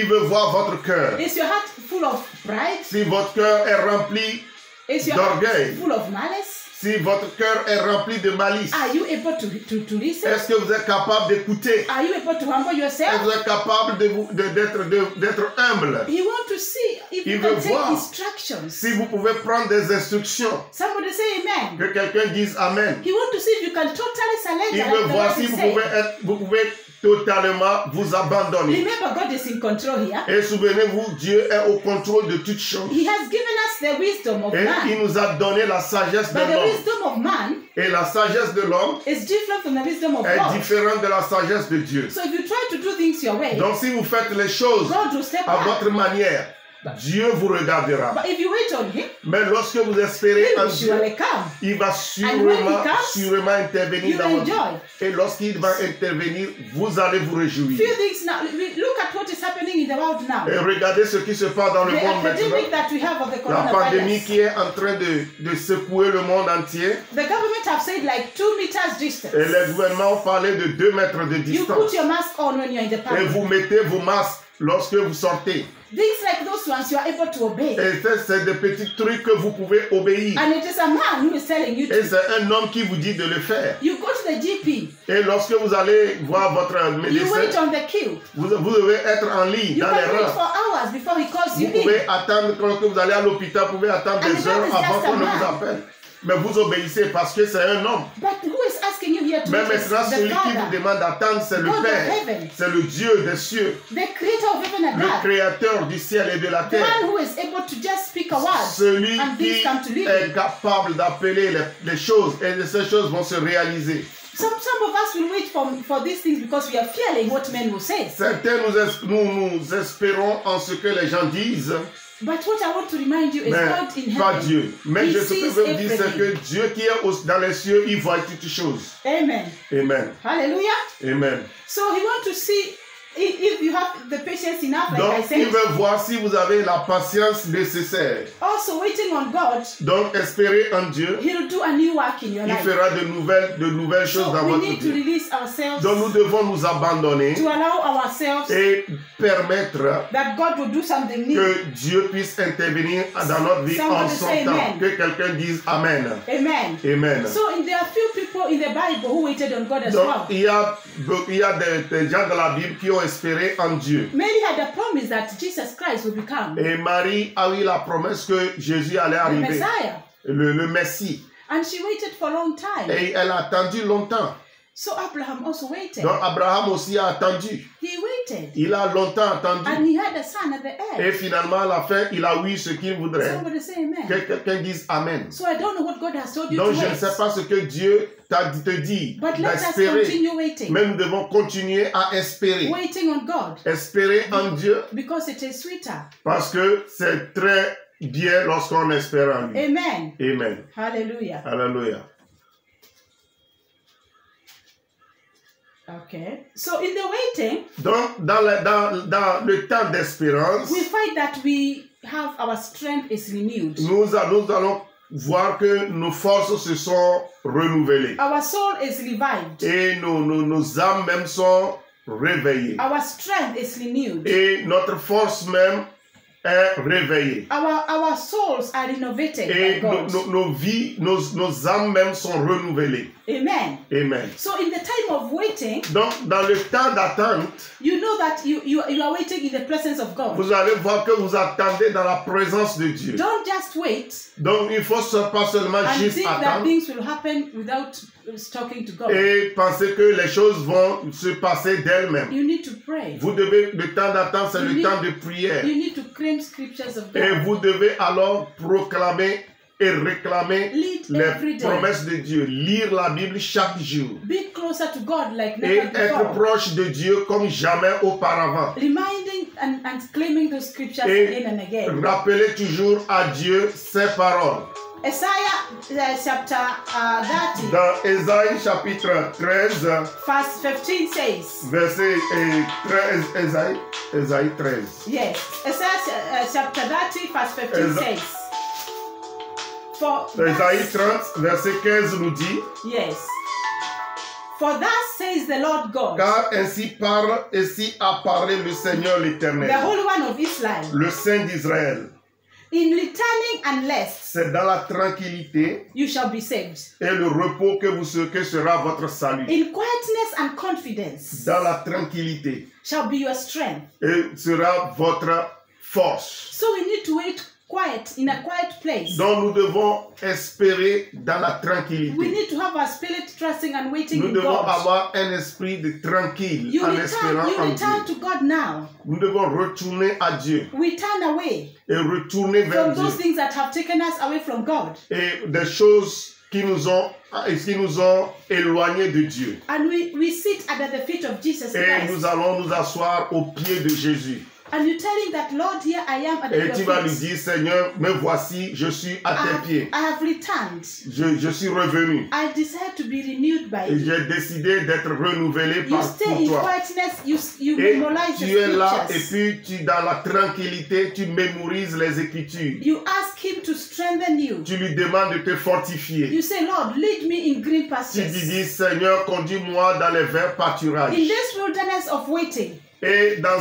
veut voir votre cœur. Is your heart full of pride? Si votre cœur est rempli, Is your heart d'orgueil. full of malice? si votre cœur est rempli de malice, Are you able to listen? est-ce que vous êtes capable d'écouter? Are you able to humble Est-ce que yourself? vous êtes capable d'être humble? He wants to see if Il you veut can take voir. instructions. Si vous pouvez prendre des instructions, Somebody say amen. que quelqu'un dise Amen. He wants to see if you can totally surrender. Il like veut the voir Lord si is vous saying. pouvez totalement vous abandonner. Remember, God is in control here. Et souvenez-vous, Dieu est au contrôle de toutes choses. He has given us the wisdom of Et il man. nous a donné la sagesse de But the l'homme. wisdom of man Et la sagesse de l'homme is different from the wisdom of est God. différente de la sagesse de Dieu. So if you try to do things your way, Donc si vous faites les choses God will step à back. votre manière, Dieu vous regardera. But if you wait on Him, Mais lorsque vous espérez He en will Dieu, surely come. il va And when he comes, sûrement intervenir you dans votre vie. enjoy. Et lorsqu'il va intervenir, vous allez vous réjouir. Few things now. Look at what is happening in the world now. Et regardez ce qui se passe dans le The monde epidemic maintenant. that we have of the La pandémie coronavirus. qui est en train de secouer le monde entier. The government have said like 2 meters distance. Et les gouvernements ont parlé de 2 mètres de You put distance. your mask on when you're in the Et public. vous mettez vos masques lorsque vous sortez. Things like those ones you are able to obey. Et c'est des petits trucs que vous pouvez obéir. And it is a man who is telling you Et to. c'est un homme qui vous dit de le faire. You go to the GP. Et lorsque vous allez voir votre You wait médecin, on the queue. vous devez être en ligne, You dans les can wait rangs. for hours before he calls Vous you in. pouvez attendre, quand vous allez à l'hôpital, vous pouvez attendre And des the heures man is avant just qu'on a ne man. vous appelle. Mais vous obéissez parce que c'est un homme. But who is asking you here to Mais wait is maintenant, the celui qui vous Father, demande d'attendre, c'est le God of Père. heaven. C'est le Dieu des cieux, the creator of heaven and le earth. créateur du ciel et de la The terre. one who is able to just speak a word Celui and qui things come to live. est capable d'appeler les choses et ces choses vont se réaliser. Some of us will wait for these things because we are fearing what men will say. Certains nous espérons en ce que les gens disent, But what I want to remind you is mais God in pas heaven. Dieu. Mais He ce que je sees veux vous dire, c'est everything. que Dieu qui est dans les cieux, il voit toutes choses. Amen. Amen. Hallelujah. Amen. So he wants to see if you have the patience enough, like I Donc, said. il veut voir si vous avez la patience nécessaire. Also waiting on God, Donc, espérez en Dieu. He will do a new work in your Il life. fera de nouvelles choses So dans we votre need to vie. release ourselves Donc, nous devons nous abandonner to allow ourselves et permettre that God will do something new. que Dieu puisse intervenir dans notre vie en Somebody son say temps. amen. Que quelqu'un dise Amen. Amen. Amen. So there are few people in the Bible who waited on God as Donc, well. il y a des gens dans la Bible qui ont espéré en Dieu. Mary had a promise that Jesus Christ would become Et Marie a eu la promesse que Jésus allait the arriver, Messiah. le Messie. And she waited for a long time. Et elle a attendu longtemps. So Abraham also waited. Donc Abraham aussi a attendu. He waited. Il a longtemps attendu. And he had a son at the Et end. finalement, à la fin, il a eu ce qu'il voudrait. Somebody say amen. Que quelqu'un dise Amen. So I don't know what God has told you Donc to je ne wait. sais pas ce que Dieu te dit But let us d'espérer. continue waiting. Mais nous devons continuer à espérer. Waiting on God. Espérer en Dieu Because it is sweeter. parce que c'est très bien lorsqu'on espère en lui. Amen. Amen. Hallelujah. Alléluia. Okay. So in the waiting, Donc, dans le temps d'espérance, we find that we have our strength is renewed. nous allons voir que nos forces se sont renouvelées. Our soul is revived. Et nos âmes même sont réveillées. Our strength is renewed. Et notre force même est réveillée. Our souls are renovated by Et God. nos vies, nos âmes même sont renouvelées. Amen. Amen. So in the time of waiting, Donc, dans le temps d'attente, you know that you are waiting in the presence of God. vous allez voir que vous attendez dans la présence de Dieu. Don't just wait Donc, il faut pas seulement and juste think that attendre things will happen without talking to God. et penser que les choses vont se passer d'elles-mêmes. You need to pray. Vous devez, le temps d'attente, c'est le You temps de prière. You need to claim scriptures of Et God. vous devez alors proclamer et réclamer Lead les every day. promesses de Dieu. Lire la Bible chaque jour. Be closer to God like Et never être before. proche de Dieu comme jamais auparavant. Reminding and claiming those scriptures Et again and again. rappelez toujours à Dieu ses paroles. Isaiah chapter 30, Dans Ésaïe chapitre 13, verse 15 says, verset 13, Ésaïe 13. yes, Isaiah chapter 30, verse 15 says, for Ésaïe thus, 30, verset 15 nous dit, yes, for thus says the Lord God, car ainsi parle, ainsi a parlé le Seigneur l'Éternel, the Holy One of Israel, le Saint d'Israël. in returning and rest C'est dans la tranquillité you shall be saved, et le repos que sera votre salut. in quietness and confidence Dans la tranquillité shall be your strength. et sera votre force. So we need to wait quiet in a quiet place. Donc nous devons espérer dans la We tranquillité. need to have our spirit trusting and waiting Nous in devons God. avoir un esprit de tranquille You en espérant en return Dieu. to God now. Nous devons retourner à Dieu We turn away et retourner vers from those Dieu. things that have taken us away from God. Et des choses qui nous ont éloignés de Dieu. And we sit under the feet of Jesus Et Christ. nous allons nous asseoir au pied de Jésus. And you tell him that, Lord, here I am at Et your tu vas lui feet. dire, Seigneur, me voici, je suis à tes pieds. I have returned. Je suis revenu. I desire to be renewed by Et you. j'ai décidé d'être renouvelé You par stay pour in toi. quietness, you Et memorize the tu es là et scriptures. puis dans la tranquillité, tu mémorises les Écritures. You ask him to strengthen you. Tu lui demandes de te fortifier. You say, Lord, lead me in green Tu pastures. lui dis, Seigneur, conduis-moi dans les verts pâturages. In this wilderness of waiting, Et dans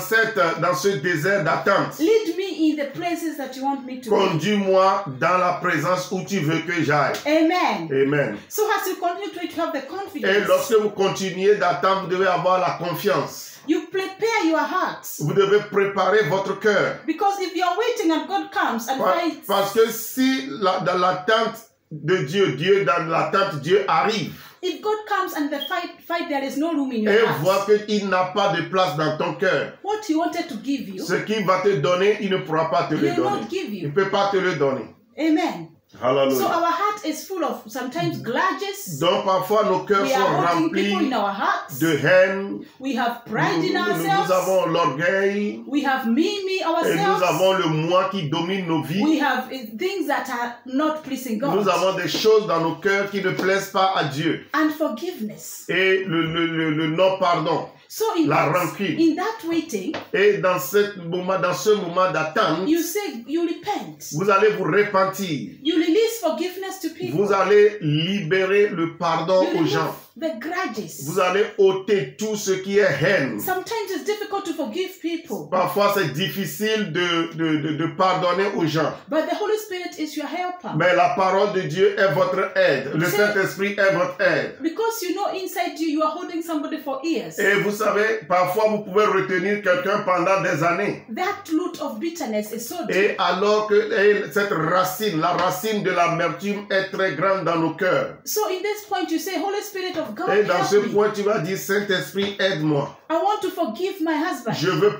ce désert d'attente, lead me in the places that you want me to be. conduis-moi dans la présence où tu veux que j'aille. Amen. Amen. So as you continue to have the Et confidence, lorsque vous continuez d'attendre, vous devez avoir la confiance. you prepare your hearts. Vous devez préparer votre cœur. Because if you are waiting and God comes and fights, Parce que si dans l'attente de Dieu, dans l'attente, Dieu arrive if God comes and the fight, there is no room in your et voit heart. qu'il n'a pas de place dans ton cœur, What He wanted to give you, ce qu'il va te donner, il ne pourra pas te He le will donner. not give Il ne you. peut pas te le donner. Amen. So Hallelujah. our heart is full of sometimes grudges. Donc parfois nos cœurs We sont are holding people remplis in our hearts. de haine. We have pride in Nous ourselves. avons l'orgueil We have me et nous ourselves. avons le moi qui domine nos vies. We have things that are not pleasing Nous God. avons des choses dans nos cœurs qui ne plaisent pas à Dieu. And forgiveness. Et le non-pardon. So in La that, rancune. in that waiting, Et dans ce moment d'attente, you say you repent. vous allez vous repentir. You release forgiveness to people. Vous allez libérer le pardon You aux gens. remove the grudges. Vous allez ôter tout ce qui est haine. Sometimes it's difficult to forgive people, Parfois, c'est difficile de pardonner aux gens. but the Holy Spirit is your helper. Mais la parole de Dieu est votre aide. Le C'est- Saint-Esprit est votre aide. Because you know inside you are holding somebody for years. Et vous savez, parfois, vous pouvez retenir quelqu'un pendant des années. That root of bitterness is so deep. Et alors que cette racine, la racine de l'amertume est très grande dans nos cœurs. So in this point you say, Holy Spirit of of God, Et dans ce help me. point, tu vas dire, Saint-Esprit, aide-moi. I want to forgive my husband. Je veux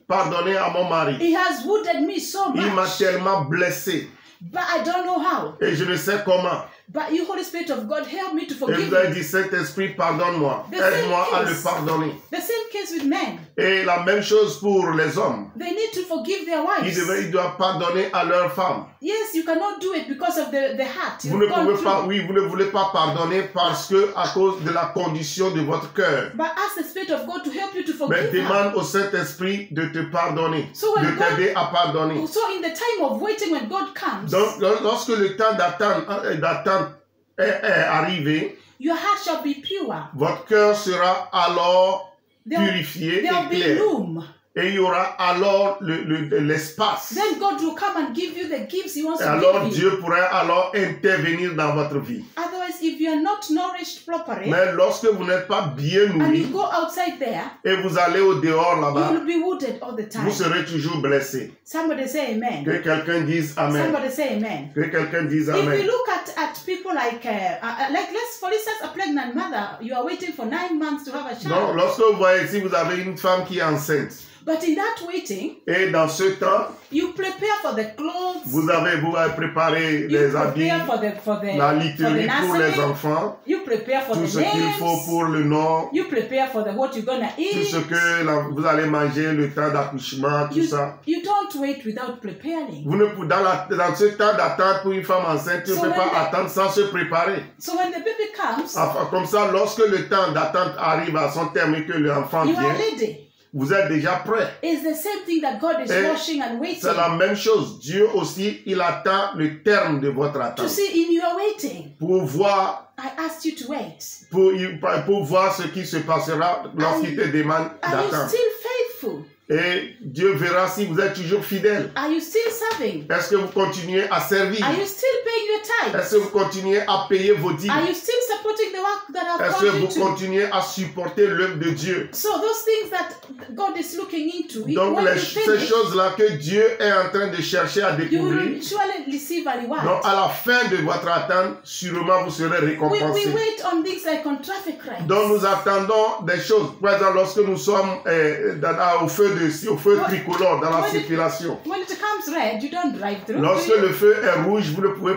pardonner à mon mari. He has wounded me so Il m'a much, tellement blessé but I don't know how. et je ne sais comment. But you, Holy Spirit of God, help me to Et forgive vous avez him. dit, Saint-Esprit, pardonne-moi. The same Aide-moi à le case. pardonner. The same case with men. Et la même chose pour les hommes. They need to forgive their Ils wives. doivent pardonner à leurs femmes. Yes, you cannot do it because of the heart. Vous You've ne gone pouvez pas, through. oui, vous ne voulez pas pardonner parce que à cause de la condition de votre cœur. But ask the Spirit of God to help you to Mais forgive her. demande au Saint-Esprit de te pardonner, So when de t'aider à pardonner. So in the time of waiting, when God comes, Donc, lorsque le temps d'attente est arrivé, your heart shall be pure. votre cœur sera alors There purifié will et be clair. room. Et il y aura alors l'espace. Then God will come and give you the gifts He wants Et to alors give you. Dieu pourrait alors intervenir dans votre vie. Otherwise, if you are not nourished properly, Mais lorsque vous n'êtes pas bien and you nourri go outside there, et vous allez au dehors you là-bas, will be wounded all the time. vous serez toujours blessé. Somebody say amen. Que quelqu'un dise Amen. Somebody say amen. Que quelqu'un dise If you Amen. look at people like let's for instance a pregnant mother, you are waiting for 9 months to have a Donc, child. lorsque vous voyez ici, vous avez une femme qui est enceinte. But in that waiting, Et dans ce temps, you prepare for the clothes. vous avez préparé You les habits, prepare for the la literie pour les nursery. enfants, You prepare for tout the ce qu'il faut names. pour le nom, You prepare for the what you're gonna tout ce eat. que vous allez manger, le temps d'accouchement, tout ça. You don't wait without preparing. Vous ne, dans ce temps d'attente pour une femme enceinte, tu ne So peux when pas the- attendre sans se préparer. So when the baby comes, Enfin, comme ça, lorsque le temps d'attente arrive à son terme et que l'enfant you are vient, ready. vous êtes déjà prêt. It's the same thing that God is Et watching and waiting c'est la même chose. Dieu aussi, il attend le terme de votre to attente. see in your waiting. Pour voir, I asked you to wait. pour voir ce qui se passera lorsqu'il te demande Are you d'attendre. still faithful? Et Dieu verra si vous êtes toujours fidèle. Are you still serving? Est-ce que vous continuez à servir? Are you still paying your tithes? Est-ce que vous continuez à payer vos dîmes? Are you still supporting the work that I've Est-ce que called you vous to? continuez à supporter l'œuvre de Dieu? So those things that God is looking into, Donc, when you ces finish, choses-là que Dieu est en train de chercher à you découvrir, will surely receive a reward. donc à la fin de votre attente, sûrement vous serez We récompensé. wait on things like on traffic crimes. Donc nous attendons des choses. Par exemple, lorsque nous sommes au feu tricolore dans la When it- circulation. When it comes red, you don't drive through. Lorsque do you? le feu est rouge, vous ne pouvez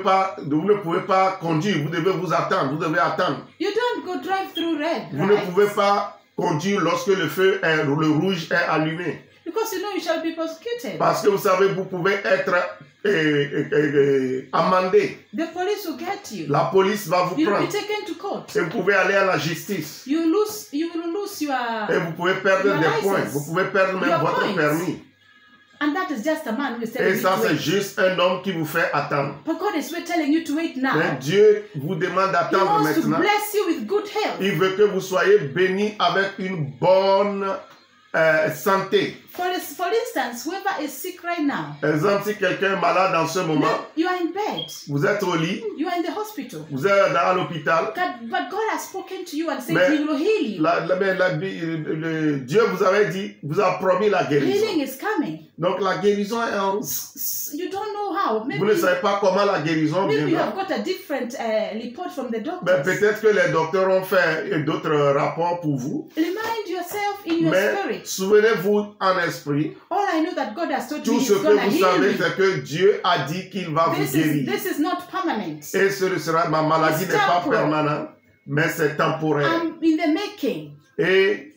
pas conduire. Vous devez vous attendre. Vous devez attendre. You don't go drive through red, Vous ne right? pouvez pas conduire lorsque le rouge est allumé. Because you know you shall be prosecuted. Parce que vous savez, vous pouvez être amendé. The police will get you. La police va vous You'll be prendre. taken to court. Et vous pouvez aller à la justice. You will lose your Et vous pouvez perdre Your des license. points. Vous pouvez perdre même Your votre points. permis. and that is just a man who is telling Et you ça, to c'est wait. juste un homme qui vous fait attendre. But God is telling you to wait now. Mais Dieu vous demande He d'attendre wants to maintenant. bless you with good health. Il veut que vous soyez bénis avec une bonne santé. For instance, whoever is sick right now, Exemple, si quelqu'un est malade en ce moment, you are in bed, vous êtes au lit, you are in the hospital. vous êtes à l'hôpital, But God has spoken to you and said Mais He will heal you. Dieu vous a promis la guérison. Healing is coming. Donc la guérison est en route. You don't know how. Vous ne Maybe savez pas comment la guérison you viendra. have got a different report from the Mais doctors. peut-être que les docteurs ont fait d'autres rapports pour vous. Remind yourself in your Mais spirit. souvenez-vous en esprit, All I know that God has told tout me ce He's que gonna vous heal savez, me. c'est que Dieu a dit qu'il va vous guérir. This is not permanent. Et ce sera, ma maladie It's n'est pas temporal. permanente, mais c'est temporaire. I'm in the making. Et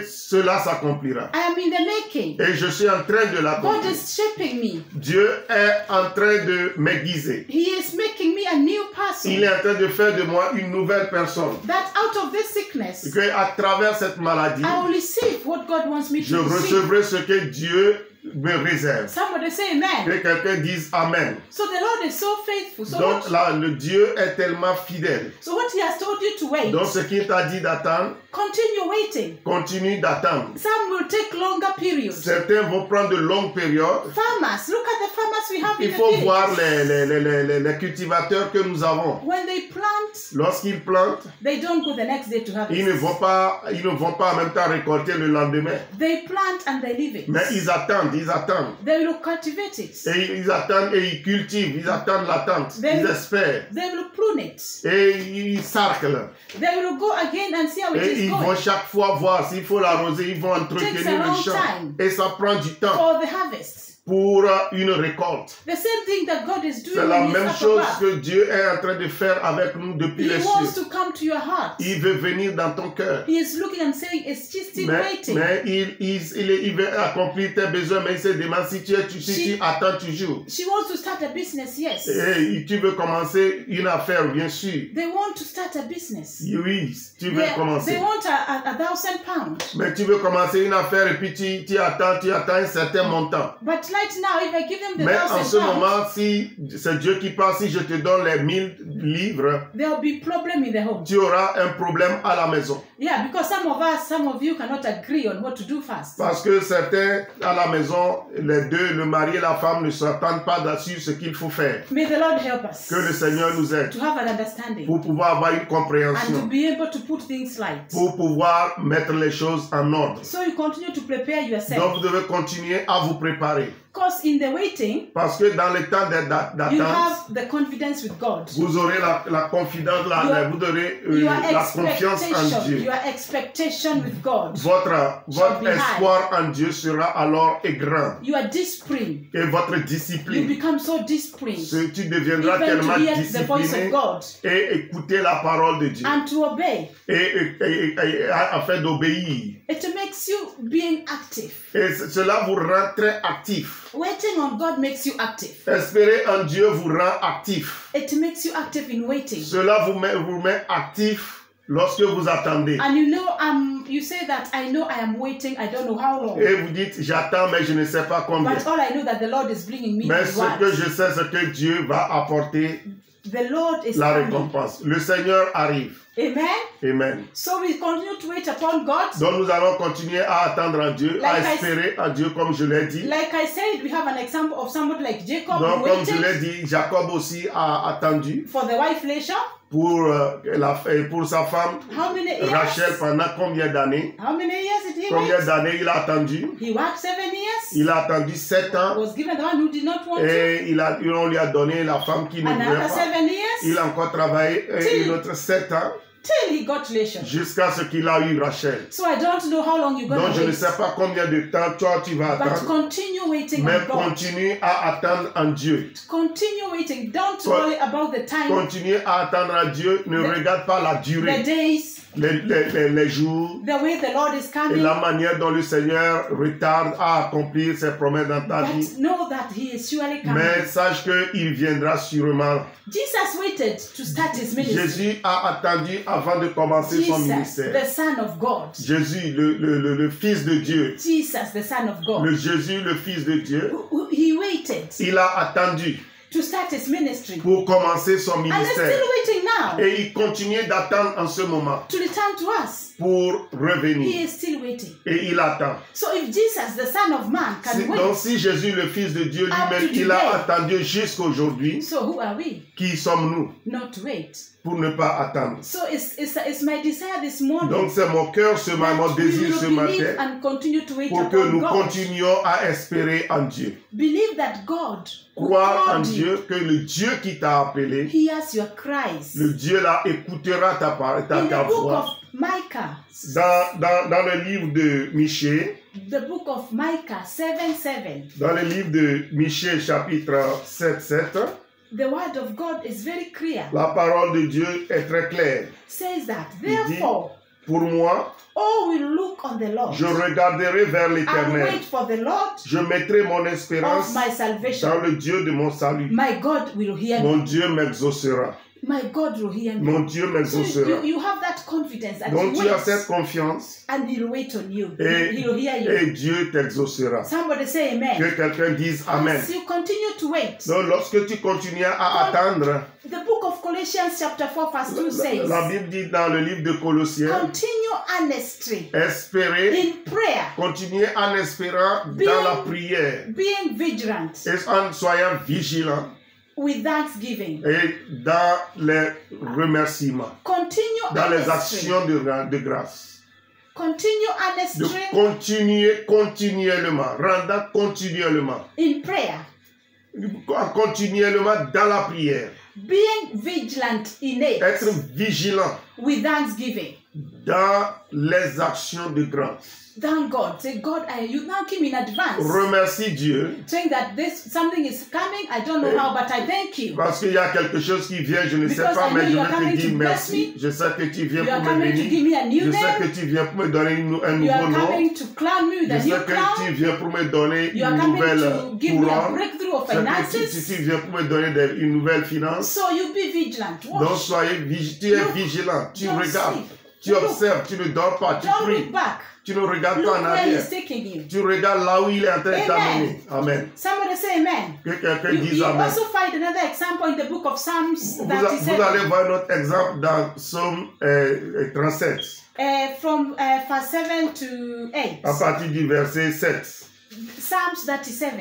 cela s'accomplira. I am in the making. Et je suis en train de God l'accomplir. is shaping me. Dieu est en train de m'aiguiser. He is making me a new person. Il est en train de faire de moi une nouvelle personne. That out of this sickness, Et qu'à travers cette maladie, I will receive what God wants me je to receive. recevrai ce que Dieu me réserve. Somebody say amen. Que quelqu'un dise Amen. So the Lord is so faithful. So, Donc là, le Dieu est tellement fidèle. what He has told you to wait, Donc ce qu'il t'a dit d'attendre, continue waiting. continue d'attendre. Some will take longer periods. Certains vont prendre de longues périodes. Farmers, look at the farmers we have Il in faut the voir villages. les cultivateurs que nous avons. When they plant, Lorsqu'ils plantent, they don't go the next day to harvest. ils ne vont pas en même temps récolter le lendemain. They plant and they leave it. Mais ils attendent. ils attendent. They will cultivate it. Et ils attendent et ils cultivent, ils attendent l'attente, ils espèrent. They will prune it. Et ils sarclent. They will go again and see how it Et is ils vont going chaque fois voir s'il faut l'arroser, ils vont entretenir Takes a le long champ. time. Et ça prend du temps for the harvest. pour une récolte. The same thing that God is doing C'est la when He's même up chose above. que Dieu est en train de faire avec nous depuis He les wants cieux. to come to your heart. Il veut venir dans ton cœur. He is looking and saying, "Is she still waiting?" Mais il veut accomplir tes besoins, mais il se demande si tu attends toujours. She wants to start a business, yes. Et tu veux commencer une affaire, bien sûr. They want to start a business. Oui, tu veux commencer. They want a £1,000. Mais tu veux commencer une affaire et puis tu attends un certain montant. But right now, if I give them the Mais en ce £1,000, moment, si c'est Dieu qui parle, si je te donne les 1000 livres, there will be problem in the home. tu auras un problème à la maison. Yeah, because some of you cannot agree on what to do first. Parce que certains à la maison, les deux, le mari et la femme, ne s'entendent pas sur ce qu'il faut faire. May the Lord help us Que le Seigneur nous aide to have an understanding pour pouvoir avoir une and to compréhension, be able to put things right. pour pouvoir mettre les choses en ordre. So you continue to prepare Donc yourself. vous devez continuer à vous préparer. Because in the waiting, Parce que dans le temps you d'attente, have the confidence with God. vous aurez la confidence, vous aurez Your la confiance en Dieu. expectation with God. Votre be espoir en Dieu sera alors grand. Your discipline. Et votre You discipline, become so disciplined. tu deviendras Even to tellement hear the voice of discipliné God et écouter la parole de Dieu. and to obey. Et afin d'obéir. It makes you being active. Et cela vous rend très actif. Waiting on God makes you active. Espérer en Dieu vous rend actif. It makes you active in waiting. Cela vous met actif lorsque vous attendez. And you say that I know I am waiting, I don't know how long. Et vous dites, j'attends, mais je ne sais pas combien. But all I know that the Lord is bringing me Mais the ce que reward. je sais, c'est que Dieu va apporter The Lord is la coming. récompense. Le Seigneur arrive. Amen. Amen. So we continue to wait upon God. Donc nous allons continuer à attendre en Dieu, à espérer en Dieu, comme je l'ai dit. Like I said, we have an example of somebody like Jacob who Donc comme je l'ai waited dit, Jacob aussi a attendu for the wife Leah. pour sa femme How many years? Rachel pendant combien d'années? How many years did he Combien wait? d'années il a attendu? He worked 7 years. Il a attendu 7 ans Was given the one who did not want to. et on lui a donné la femme qui ne voulait Another pas. 7 years. Il a encore travaillé une autre 7 ans Till he got Leah. jusqu'à ce qu'il a eu Rachel. So I don't know how long you're going Donc to je ne wait. sais pas combien de temps toi tu vas But attendre, continue waiting mais on God. continue à attendre en Dieu. Continue waiting. Don't worry about the time, Continue à attendre en Dieu, ne regarde pas la the durée, days, les jours the way the Lord is et coming. la manière dont le Seigneur retarde à accomplir ses promesses dans ta vie. But know that He is surely coming. Mais sache qu'il viendra sûrement. Jesus waited to start His ministry. Jésus a attendu avant de commencer son Jesus, ministère. the Son of God. Jésus, le Fils de Dieu. Jesus, the Son of God. Jésus, le Fils de Dieu. He waited Il a attendu to start His ministry. pour commencer son And he's ministère. still waiting now Et il continue d'attendre en ce moment to return to us. pour He revenir. is still waiting. Et il attend. So if Jesus, the Son of Man, can Donc wait, si Jésus, le Fils de Dieu Up lui-même, to il a today. attendu jusqu'aujourd'hui, so who are we qui sommes-nous not to wait? pour ne pas attendre? So it's my desire this morning Donc c'est mon cœur, mon that we désir will ce believe matin, and continue to wait pour que upon nous God. continuions à espérer en Dieu. Believe that God who Croire en called you Dieu, que le Dieu qui t'a appelé, hears your cries. le Dieu là écoutera ta In the book voix. of Micah, Dans le livre de Michée, the book of Micah 7:7, dans le livre de Michée chapitre 7, the word of God is very clear. la parole de Dieu est très claire. Says that, Il dit, therefore, pour moi, all will look on the Lord je regarderai vers and l'Éternel. wait for the Lord Je mettrai mon of espérance my salvation. dans le Dieu de mon salut. My God will hear me. Mon Dieu m'exaucera. My God will hear me. Mon Dieu So m'exaucera. you have that confidence that Donc you tu as wait cette confiance and He'll wait on you. et, He'll hear you. et Dieu t'exaucera. Somebody say amen. Que quelqu'un dise Amen. As you continue to wait, Donc lorsque tu continues à attendre, the book of Colossians chapter 4 verse 2 says, la Bible dit dans le livre de Colossiens, continue earnestly espérer, in prayer, continuer en espérant dans la prière being vigilant et en soyant vigilant with thanksgiving. et dans les remerciements, Continue dans les earnestly. actions de grâce. continue de earnestly continuer continuellement, rendant continuellement, in prayer, continuellement dans la prière, being vigilant in it être vigilant with thanksgiving. dans les actions de grâce. Thank God. Say, God, you thank Him in advance. Remercie Dieu Saying that something is coming. I don't know how, but I thank you. parce qu'il y a quelque chose qui vient, je ne sais Because pas, I mais know je you are veux te coming dire to bless merci. me. Je sais que tu viens You are pour me coming to give bénir. me a new Je sais name. que tu viens pour me donner un You nouveau are nom. coming to crown me with Je a new sais que crown. tu viens pour me donner You are une coming nouvelle to give me a couronne. breakthrough of Je sais que finances. tu viens pour me donner une nouvelle finance. So you be vigilant. Donc Watch. tu es vigilant, tu Don't regardes, sleep. tu Look. observes, tu ne dors pas, tu Don't pries. look back. Tu ne regardes Look pas en where arrière. He's taking you. Tu regardes là où il est en train de Amen. t'amener. Amen. Somebody say amen. Que quelqu'un You dise Amen. also find another example in the book of Psalms Vous 37. allez voir notre exemple dans Psaume 37, From verse 7 to 8. à partir du verset 7. Psalms 37.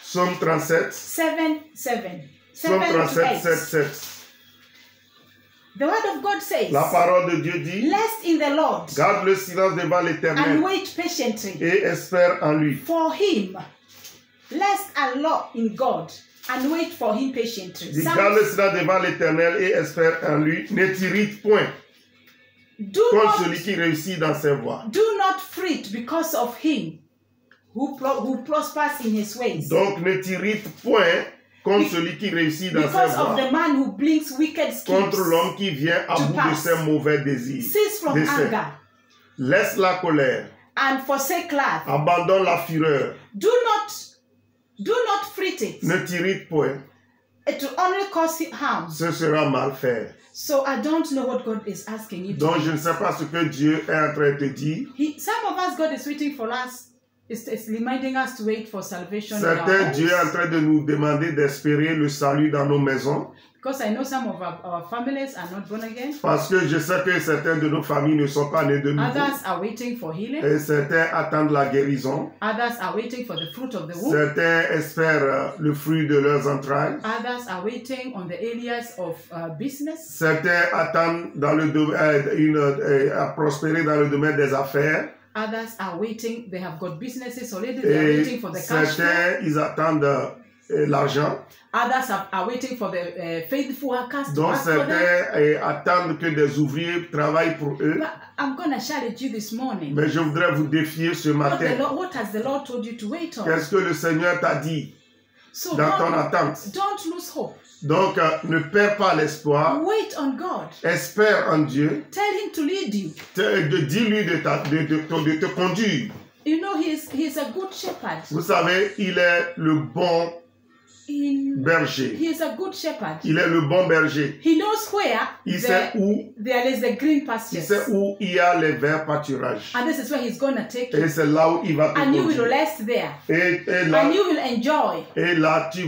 Psaume 37, 7, 7. Psaume 7 to 37, 7, 8. 7. The word of God says, La parole de Dieu dit, Rest in the Lord garde le silence devant l'Éternel and wait patiently et espère en lui. for Him. Rest and love in God and wait for Him patiently. Dit, garde le silence devant l'Éternel et espère en lui. Ne t'irrite point Do contre celui not, qui réussit dans ses voies. do not fret because of him who prospers in his ways. Donc ne t'irrite point contre celui qui réussit dans ses Because of voies. the man who blinks wicked schemes. Contre l'homme qui vient à to bout de pass. ses mauvais désirs. Cease from Desseins. anger Laisse la colère. and forsake wrath. Abandonne la fureur. Do not fret it. Ne t'irrite point. It will only cause harm. Ce sera mal fait. So I don't know what God is asking you to Donc do. je ne sais pas ce que Dieu est en train de te dire. Some of us, God is waiting for us. It's reminding us to wait for salvation in our Certains, homes. Dieu est en train de nous demander d'espérer le salut dans nos maisons. Because I know some of our families are not born again. Parce que je sais que certains de nos familles ne sont pas nés de nouveau. Others are waiting for healing. Et certains attendent la guérison. Others are waiting for the fruit of the womb. Certains espèrent le fruit de leurs entrailles. Others are waiting on the areas of business. Certains attendent dans le à prospérer dans le domaine des affaires. Others are waiting. They have got businesses already. They are waiting Et for the cash flow. certains, ils attendent l'argent. Others are waiting for the faithful workers to Donc work for them. certains attendent que des ouvriers travaillent pour eux. But I'm going to challenge you this morning. Mais je voudrais vous défier ce matin. What has the Lord told you to wait on? Qu'est-ce que le Seigneur t'a dit So dans ton attente? don't lose hope. Donc ne perds pas l'espoir. Wait on God. Espère en Dieu. Tell Him to lead you. Dis-lui de te conduire. You know, He's a good shepherd. Vous savez, il est le bon berger. He is a good shepherd. Il est le bon berger. He knows where Il sait où, there is the green il pastures. sait où il y a les verts pâturages. And this is where He's going to take Et you. c'est là où il va te And you will conduire. rest there. Et And you will enjoy. là, tu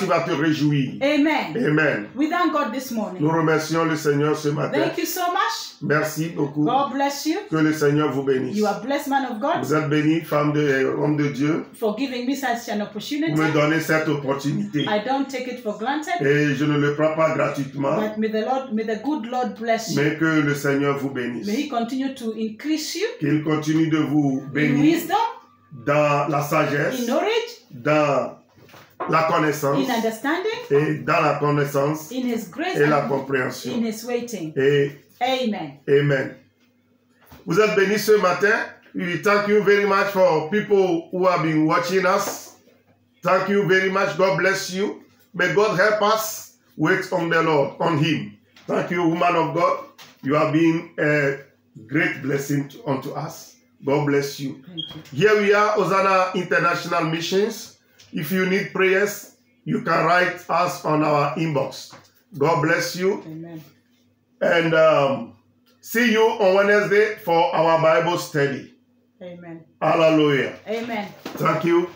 vas te réjouir. Amen. Amen. We thank God this morning. Nous remercions le Seigneur ce matin. Thank you so much. Merci beaucoup. God bless you. Que le Seigneur vous bénisse. You are blessed, man of God, Vous êtes béni, homme de Dieu, for giving me such an opportunity. pour me donner cette opportunité. I don't take it for granted. Et je ne le prends pas gratuitement, But may the good Lord bless you. mais que le Seigneur vous bénisse. May He continue to increase you Qu'il continue de vous in bénir wisdom, dans la sagesse, in knowledge, dans la connaissance, in understanding, et dans la connaissance in His grace, et la and compréhension. in His waiting. Et Amen. amen. Vous êtes bénis ce matin. We thank you very much for people who have been watching us. Thank you very much. God bless you. May God help us wait on the Lord, on Him. Thank you, woman of God. You have been a great blessing unto us. God bless you. Thank you. Here we are, Hosanna International Missions. If you need prayers, you can write us on our inbox. God bless you. Amen. And see you on Wednesday for our Bible study. Amen. Hallelujah. Amen. Thank you.